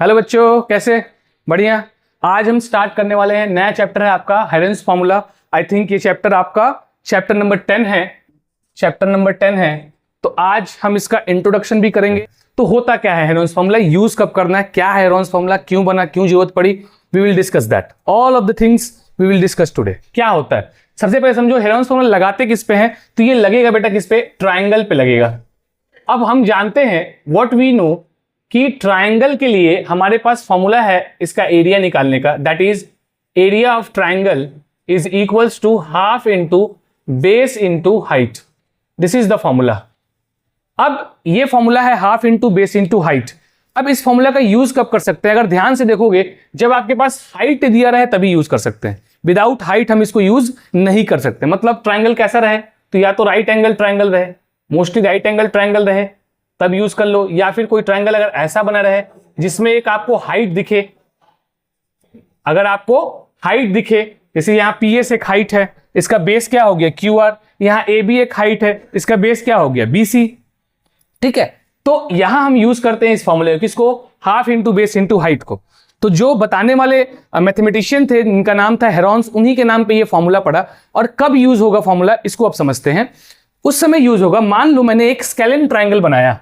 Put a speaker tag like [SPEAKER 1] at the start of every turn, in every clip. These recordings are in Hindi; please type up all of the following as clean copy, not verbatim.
[SPEAKER 1] हेलो बच्चों, कैसे? बढ़िया। आज हम स्टार्ट करने वाले हैं, नया चैप्टर है आपका हेरोन्स फॉर्मूला। आई थिंक ये चैप्टर आपका चैप्टर नंबर 10 है। चैप्टर नंबर 10 है, तो आज हम इसका इंट्रोडक्शन भी करेंगे। तो होता क्या है हेरोन्स फॉर्मूला, यूज कब करना है, क्या है हेरोन्स फॉर्मूला, क्यों बना, क्यों जरूरत पड़ी, we will discuss that. All of the things we will discuss today. क्या होता है, सबसे पहले समझो हेरोन्स फॉर्मूला लगाते किस पे है, तो ये लगेगा बेटा किस पे, ट्राइंगल पे लगेगा। अब हम जानते हैं व्हाट वी नो कि ट्राइंगल के लिए हमारे पास फॉर्मूला है इसका एरिया निकालने का, that is area of triangle is equals to half into base into height. This is the formula. अब ये फॉर्मूला है half into base into height. अब इस फॉर्मूला का यूज कब कर सकते हैं, अगर ध्यान से देखोगे, जब आपके पास हाइट दिया रहे तभी यूज कर सकते हैं। विदाउट हाइट हम इसको यूज नहीं कर सकते। मतलब ट्राइंगल कैसा रहे, तो या तो राइट एंगल ट्राइंगल रहे, मोस्टली राइट एंगल ट्राइंगल रहे तब यूज कर लो, या फिर कोई ट्राइंगल अगर ऐसा बना रहे जिसमें एक आपको हाइट दिखे, अगर आपको हाइट दिखे, जैसे यहां पीएस एक हाइट है, इसका बेस क्या हो गया क्यूआर, यहां ए बी एक हाइट है, इसका बेस क्या हो गया बीसी। ठीक है, तो यहां हम यूज करते हैं इस फॉर्मूले किसको, half into base into height को। तो जो बताने वाले मैथमेटिशियन थे इनका नाम था हेरोन्स, उन्हीं के नाम पे ये फॉर्मूला पड़ा। और कब यूज होगा फॉर्मूला, इसको अब समझते हैं। उस समय यूज होगा, मान लो मैंने एक स्केलेन ट्राइंगल बनाया।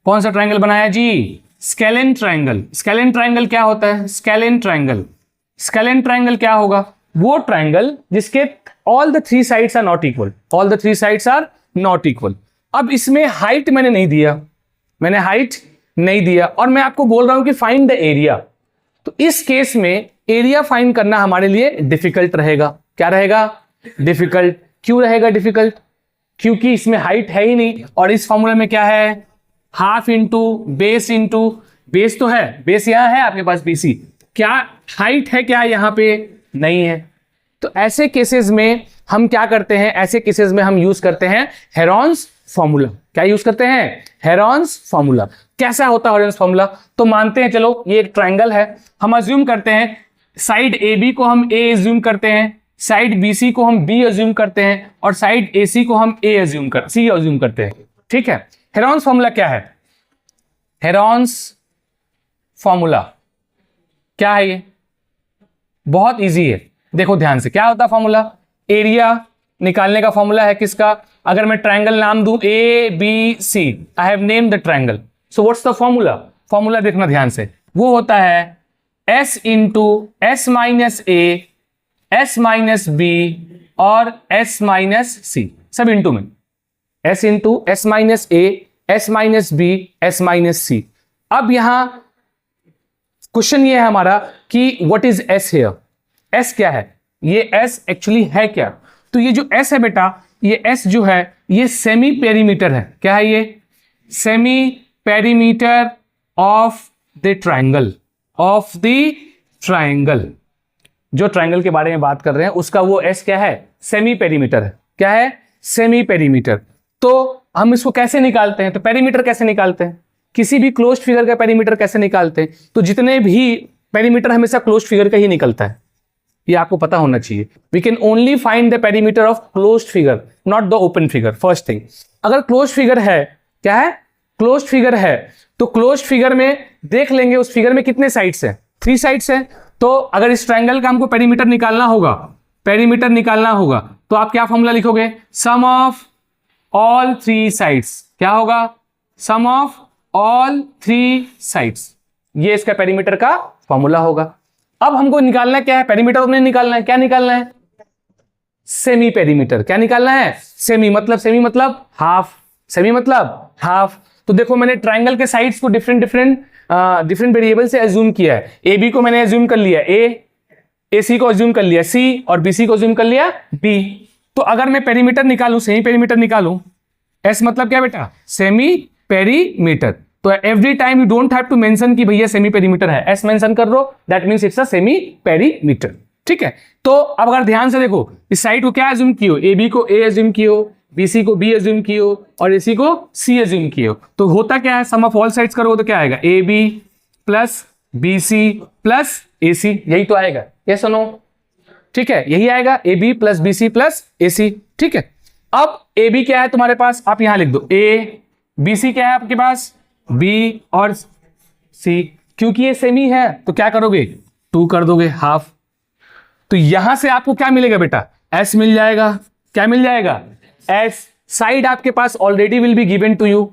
[SPEAKER 1] कौन सा ट्राइंगल बनाया जी, स्केलेन ट्राइंगल। स्केलेन ट्राइंगल क्या होता है, स्केलेन ट्राइंगल, स्केलेन ट्राइंगल क्या होगा, वो ट्राइंगल जिसके all the three sides are not equal, all the three sides are not equal. अब इसमें हाइट मैंने नहीं दिया, मैंने हाइट नहीं दिया, और मैं आपको बोल रहा हूं कि फाइंड द एरिया। तो इस केस में एरिया फाइंड करना हमारे लिए डिफिकल्ट रहेगा। क्या रहेगा, डिफिकल्ट। क्यों रहेगा डिफिकल्ट, क्योंकि इसमें हाइट है ही नहीं, और इस फॉर्मूला में क्या है, हाफ इंटू बेस तो है, बेस यहां है आपके पास बीसी, क्या हाइट है क्या यहां पे, नहीं है। तो ऐसे केसेस में हम क्या करते हैं, ऐसे केसेस में हम यूज करते हैं हेरोन्स फॉर्मूला। क्या यूज करते हैं, हेरोन्स फॉर्मूला। कैसा होता है हेरोन्स फॉर्मूला, तो मानते हैं, चलो ये एक ट्राइंगल है, हम अज्यूम करते हैं साइड ए बी को हम ए अज्यूम करते हैं, साइड बीसी को हम बी अज्यूम करते हैं, और साइड एसी को हम सी अज्यूम करते हैं। ठीक है, हेरोन्स फॉर्मूला क्या है, हेरोन्स फॉर्मूला क्या है, ये बहुत इजी है। देखो ध्यान से, क्या होता है फॉर्मूला, एरिया निकालने का फॉर्मूला है किसका, अगर मैं ट्राइंगल नाम दूं A B C, I have named the triangle, so what's the formula, formula देखना ध्यान से, वो होता है S into S minus A, S minus B और एस माइनस सी, सब इंटू में, S into S minus A, S minus B, S minus C. अब यहां क्वेश्चन ये है हमारा कि what is S here, S क्या है, ये एस एक्चुअली है क्या, तो ये जो एस है बेटा, ये एस जो है ये सेमी पेरीमीटर है। क्या है ये, semi perimeter of the triangle, of the triangle. जो ट्राइंगल के बारे में बात कर रहे हैं उसका वो एस क्या है, सेमी पेरीमीटर है। क्या है, सेमी पेरीमीटर। तो हम इसको कैसे निकालते हैं, तो पेरीमीटर कैसे निकालते हैं, किसी भी क्लोज्ड फिगर का पेरीमीटर कैसे निकालते हैं, तो जितने भी पेरीमीटर हमेशा क्लोज्ड फिगर का ही निकलता है, ये आपको पता होना चाहिए। We can only find the perimeter of closed figure, not the open figure. First thing, अगर क्लोज्ड फिगर है, क्या है, क्लोज्ड फिगर है, तो क्लोज्ड फिगर में देख लेंगे उस फिगर में कितने साइड्स हैं, 3 साइड्स हैं। तो अगर इस ट्राइंगल का हमको पेरीमीटर निकालना होगा, पेरीमीटर निकालना होगा, तो आप क्या फॉर्मूला लिखोगे, सम ऑफ ऑल 3 साइड्स। क्या होगा, सम ऑफ ऑल 3 साइड्स, ये इसका पेरीमीटर का फॉर्मूला होगा। अब हमको निकालना क्या है, पेरीमीटर तो नहीं निकालना है, क्या निकालना है, सेमी पेरीमीटर। क्या निकालना है, सेमी मतलब हाफ, सेमी मतलब हाफ। तो देखो मैंने ट्राइंगल के साइड्स को डिफरेंट वेरिएबल से अज्यूम किया है। ए बी को मैंने अज्यूम कर लिया ए सी को अज्यूम कर लिया सी, और बी सी को अज्यूम कर लिया बी। तो अगर मैं पेरीमीटर निकालूं, सेमी पेरीमीटर निकालूं, एस मतलब क्या बेटा, सेमी पेरीमीटर। तो every time you don't have to mention कि भैया सेमी पेरीमीटर है, एस मेंशन कर दो, that means it's a semi perimeter. ठीक है, तो अब अगर ध्यान से देखो, इस साइड को क्या अज्यूम कियो, ए बी को ए अज्यूम कियो, बीसी को बी अज्यूम कियो, और एसी को सी अज्यूम कियो। तो होता क्या है, सम ऑफ ऑल साइड्स करोगे तो क्या आएगा, A B plus B C plus A C, यही तो आएगा, ये सुनो। ठीक है, यही आएगा, A B plus B C plus A C. ठीक है, अब ए बी क्या है तुम्हारे पास, आप यहां लिख दो ए, बी सी क्या है आपके पास, बी और सी, क्योंकि ये सेमी है तो क्या करोगे, 2 कर दोगे, हाफ। तो यहां से आपको क्या मिलेगा बेटा, एस मिल जाएगा। क्या मिल जाएगा, एस। साइड आपके पास already will be given to you,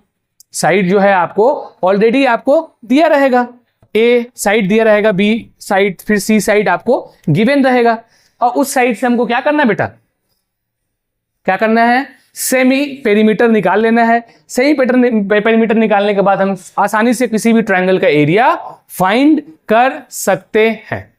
[SPEAKER 1] side जो है आपको ऑलरेडी आपको दिया रहेगा, ए साइड दिया रहेगा, बी साइड, फिर सी साइड आपको गिवन रहेगा। और उस साइड से हमको क्या करना है बेटा, क्या करना है, सेमी पेरीमीटर निकाल लेना है। सेमी पेरीमीटर निकालने के बाद हम आसानी से किसी भी ट्रायंगल का एरिया फाइंड कर सकते हैं।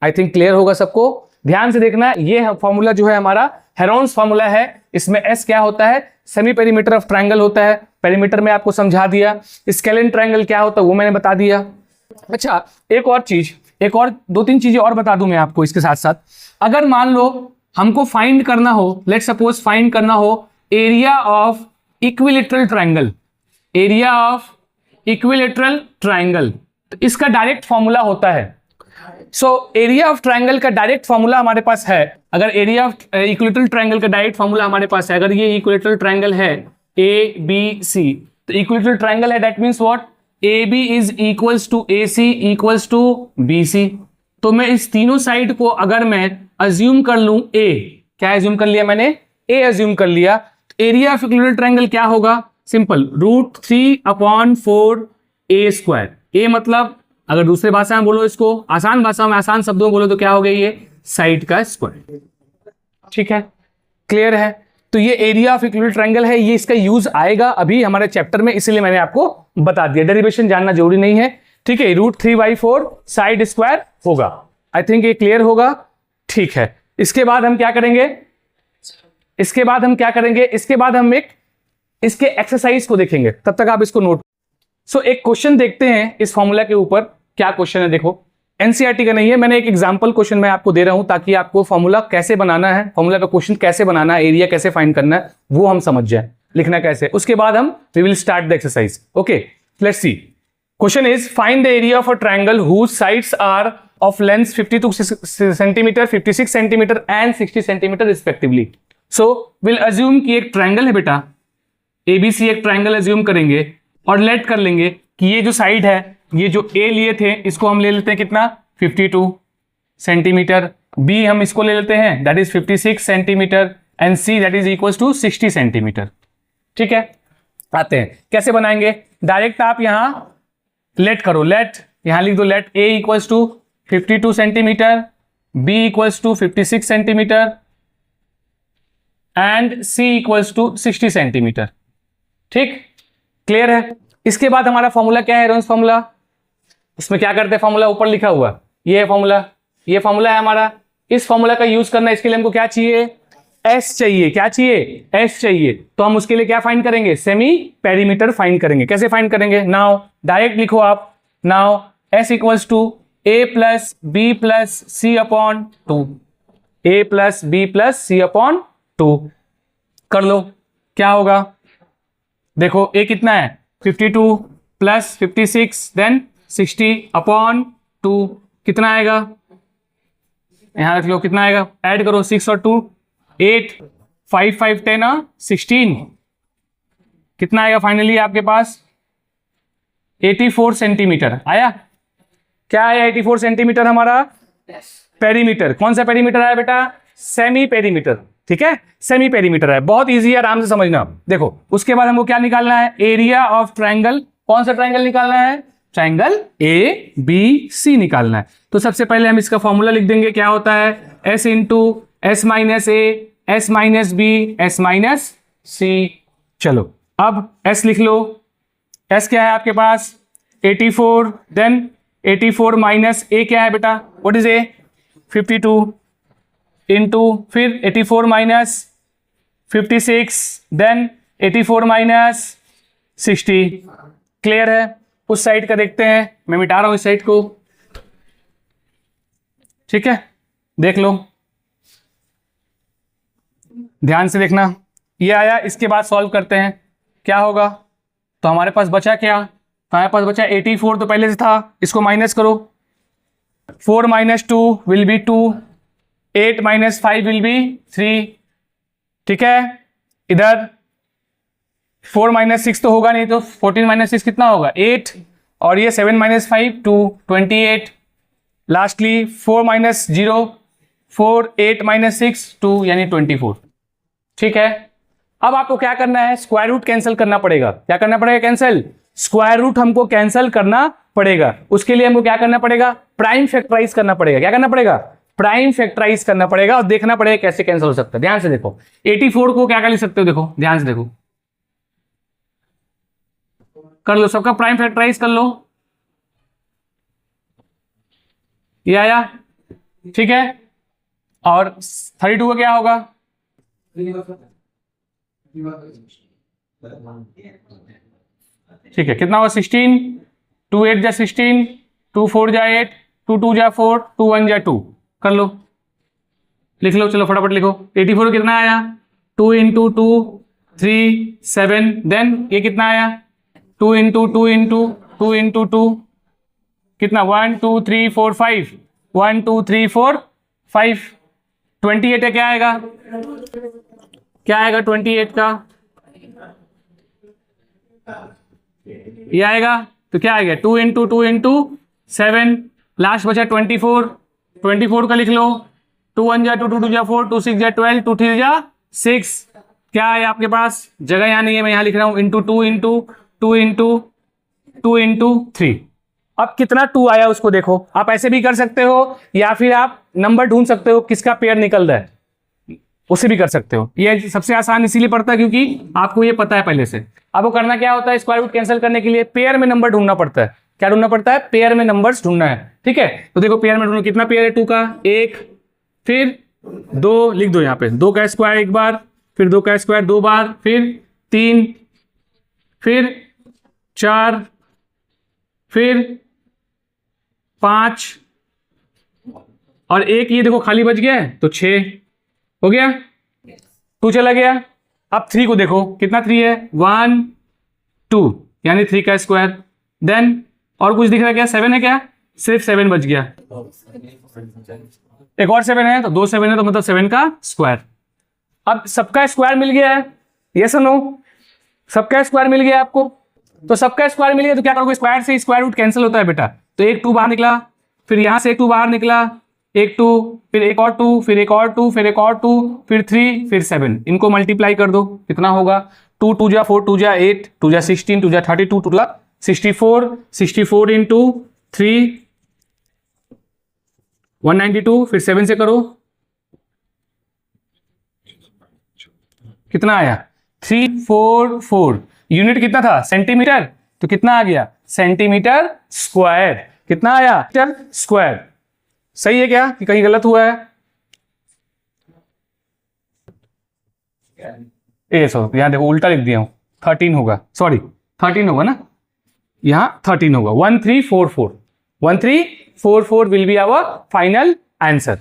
[SPEAKER 1] आई थिंक क्लियर होगा सबको। ध्यान से देखना, ये फॉर्मूला जो है हमारा हेरोन्स फॉर्मूला है। इसमें एस क्या होता है, सेमी पेरीमीटर ऑफ ट्रायंगल होता है। पेरीमीटर में आपको समझा दिया। स्केलेन ट्रायंगल क्या होता है वो मैंने बता दिया। अच्छा, एक और चीज, एक और 2-3 चीजें और बता दूं मैं आपको इसके साथ साथ। अगर मान लो हमको फाइंड करना हो, लेट सपोज फाइंड करना हो area of equilateral triangle, area of equilateral triangle, तो इसका डायरेक्ट फॉर्मूला होता है। सो एरिया ऑफ ट्रायंगल का डायरेक्ट फॉर्मूला हमारे पास है। अगर एरिया ऑफ इक्विलेटरल ट्रायंगल का डायरेक्ट फॉर्मूला हमारे पास है, अगर ये इक्विलेटरल ट्रायंगल है ए बी सी, तो इक्विलेटरल ट्रायंगल है, that means what, A B is equals to A C equals to B C. तो मैं इस तीनों साइड को अगर मैं अज्यूम कर लूं ए, क्या अज्यूम कर लिया मैंने, ए अज्यूम कर लिया, एरिया ऑफ इक्विलेटरल ट्रायंगल क्या होगा, सिंपल, √3/4 ए स्क्वायर। ए मतलब अगर दूसरे भाषा में बोलो, इसको आसान भाषा में, आसान शब्दों में बोलो तो क्या हो गया, ये साइड का स्क्वायर। ठीक है, क्लियर है। तो ये एरिया ऑफ इक्विलेटरल ट्रायंगल है, ये इसका यूज आएगा अभी हमारे चैप्टर में, इसीलिए मैंने आपको बता दिया। डेरिवेशन जानना जरूरी नहीं है, ठीक है। √3/4 साइड स्क्वायर होगा। आई थिंक ये क्लियर होगा, ठीक है। इसके बाद हम क्या करेंगे, इसके बाद हम क्या करेंगे, इसके बाद हम एक इसके एक्सरसाइज को देखेंगे, तब तक आप इसको नोट। सो एक क्वेश्चन देखते हैं इस फॉर्मूला के ऊपर, क्या क्वेश्चन है देखो। एनसीईआरटी का नहीं है, मैंने एक एग्जांपल क्वेश्चन मैं आपको दे रहा हूं ताकि आपको फॉर्मूला कैसे बनाना है, फॉर्मूला का क्वेश्चन कैसे बनाना है, एरिया कैसे फाइंड करना है वो हम समझ जाए, लिखना कैसे। उसके बाद हम we will start the exercise. Okay, let's see. Question is find the area of a triangle whose sides are of length 52 centimetre, 56 centimetre and 60 centimetre respectively. So will assume कि एक ट्रायंगल है बेटा, एबीसी एक ट्रायंगल अज्यूम करेंगे और लेट कर लेंगे कि ये जो साइड है, ये जो ए लिए थे इसको हम ले लेते हैं कितना, 52 सेंटीमीटर, बी हम इसको ले लेते हैं that is 56 centimetre and C that is equals to 60 centimetre. ठीक है, आते हैं कैसे बनाएंगे। डायरेक्ट आप यहां लेट करो, लेट यहां लिख दो, let A equals to 52 centimetre, B equals to 56 centimetre and C equals to 60 centimetre. ठीक, क्लियर है। इसके बाद हमारा फॉर्मूला क्या है, हेरोन्स फॉर्मूला। इसमें क्या करते हैं, फॉर्मूला ऊपर लिखा हुआ, ये है फॉर्मूला, ये फॉर्मूला है हमारा। इस फॉर्मूला का यूज करना, इसके लिए हमको क्या चाहिए, एस चाहिए। क्या चाहिए, एस चाहिए। तो हम उसके लिए क्या फाइंड करेंगे, सेमी पेरीमीटर फाइंड करेंगे। कैसे फाइंड करेंगे, नाउ डायरेक्ट लिखो आप, now S equals to A plus B plus C upon 2, A plus B plus C upon 2 कर लो। क्या होगा देखो, ए कितना है 52 प्लस 56 देन 60 अपॉन 2, कितना आएगा, यहां रख लो, कितना आएगा, ऐड करो 6 और 2 8, 5 5 10 और 16, कितना आएगा फाइनली आपके पास 84 सेंटीमीटर आया। क्या आया 84 सेंटीमीटर हमारा पेरीमीटर। कौन सा पेरीमीटर आया बेटा, सेमी पेरीमीटर। ठीक है, सेमी पेरीमीटर है, बहुत इजी है, आराम से समझना। देखो उसके बाद हमको क्या निकालना है, एरिया ऑफ ट्रायंगल। कौन सा ट्रायंगल निकालना है, ट्रायंगल ए बी सी निकालना है। तो सबसे पहले हम इसका फॉर्मूला लिख देंगे, क्या होता है, S into S minus A, S minus B, S minus C. चलो अब एस लिख लो, एस क्या है आपके पास 84, देन 84 माइनस ए क्या है बेटा, व्हाट इज ए 52 इंटू फिर 84 माइनस 56 देन 84 माइनस 60। क्लियर है। उस साइड का देखते हैं, मैं मिटा रहा हूं इस साइड को। ठीक है, देख लो, ध्यान से देखना, ये आया। इसके बाद सॉल्व करते हैं, क्या होगा। तो हमारे पास बचा क्या, तो हमारे पास बचा 84 तो पहले से था, इसको माइनस करो, 4 minus 2 will be 2, 8 minus 5 will be 3। ठीक है, इधर 4 माइनस 6 तो होगा नहीं, तो 14 माइनस 6 कितना होगा 8, और ये 7 - 5 2, 28। लास्टली 4 - 0 4, 8 - 6 2 यानी 24। ठीक है, अब आपको क्या करना है, स्क्वायर रूट कैंसिल करना पड़ेगा। क्या करना पड़ेगा, कैंसिल, स्क्वायर रूट हमको कैंसिल करना पड़ेगा। उसके लिए हमको क्या करना पड़ेगा, प्राइम फैक्टराइज करना पड़ेगा। क्या करना पड़ेगा, प्राइम फैक्टराइज करना पड़ेगा और देखना पड़ेगा कैसे कैंसिल हो सकता है। ध्यान से देखो, 84 को क्या कर लिख सकते हो, देखो ध्यान से देखो, कर लो सबका प्राइम फैक्टराइज कर लो, ये आया। ठीक है, और 32 का क्या होगा, ठीक है, कितना होगा 16, 2 8 जा 16, 2 4 जा 8, 2 2 जा 4, 2 1 जा 2, कर लो, लिख लो, चलो फटाफट लिखो। 84 कितना आया, 2 × 2 3 7, देन ये कितना आया, 2 × 2 × 2 × 2 कितना, 1 2 3 4 5, 1 2 3 4 5, 28 है, क्या आएगा, क्या आएगा 28 का, ये आएगा, तो क्या आएगा 2 × 2 × 7, लास्ट बचा 24, 24 का लिख लो, 2 1 जा 2, 2 2 जा 4, 2 6 जा 12, 2 3 जा 6, क्या है आपके पास, जगह यहाँ नहीं है, मैं यहाँ लिख रहा हूँ, × 2 × 2 × 2 × 3। अब कितना 2 आया उसको देखो, आप ऐसे भी कर सकते हो या फिर आप नंबर ढूंढ सकते हो किसका पेयर निकल रहा है, उसे भी कर सकते हो। ये सबसे आसान इसीलिए पड़ता है क्योंकि आपको ये पता है पहले से। अब वो करना क्या होता है, स्क्वायर रूट कैंसिल करने के लिए पेयर में नंबर ढूंढना पड़ता है। क्या ढूंढना पड़ता है, पेयर में नंबर्स ढूंढना है। ठीक है, तो देखो पेयर में ढूंढो, कितना पेयर है 2 का, 1, फिर 2 लिख दो यहाँ पे, 2 का स्क्वायर एक बार, फिर 2 का स्क्वायर 2 बार, फिर 3, फिर 4, फिर 5 और 1, ये देखो खाली बच गया है तो 6 हो गया, 2 चला गया। अब 3 को देखो, कितना 3 है, 1 2 यानी 3 का स्क्वायर, देन और कुछ दिख रहा है क्या, 7 है क्या, सिर्फ 7 बच गया, एक और 7 है तो 2 7 है तो मतलब 7 का स्क्वायर। अब सबका स्क्वायर मिल गया है, ये सुनो, सबका स्क्वायर मिल गया आपको, तो सबका स्क्वायर मिल गया तो क्या करोगे, स्क्वायर से स्क्वायर रूट कैंसिल होता है बेटा, तो एक 2 बाहर निकला, फिर यहां से एक 2 बाहर निकला, एक 2, फिर एक और 2, फिर एक और 2, फिर एक और 2, फिर 3, फिर 7, इनको मल्टीप्लाई कर दो, कितना होगा, 2 2 जा 4, 2 जा 8, 2 जा 16, 2 जा 32, 2 जा 64, 64 × 3 192, फिर 7 से करो, कितना आया 344, यूनिट कितना था, सेंटीमीटर, तो कितना आ गया, सेंटीमीटर स्क्वायर, कितना आया, मीटर स्क्वायर। सही है क्या कि कहीं गलत हुआ है, यहां देखो उल्टा लिख दिया हूं, 13 होगा, सॉरी 13 होगा ना, यहां 13 होगा, 1344 1344 will be our final answer.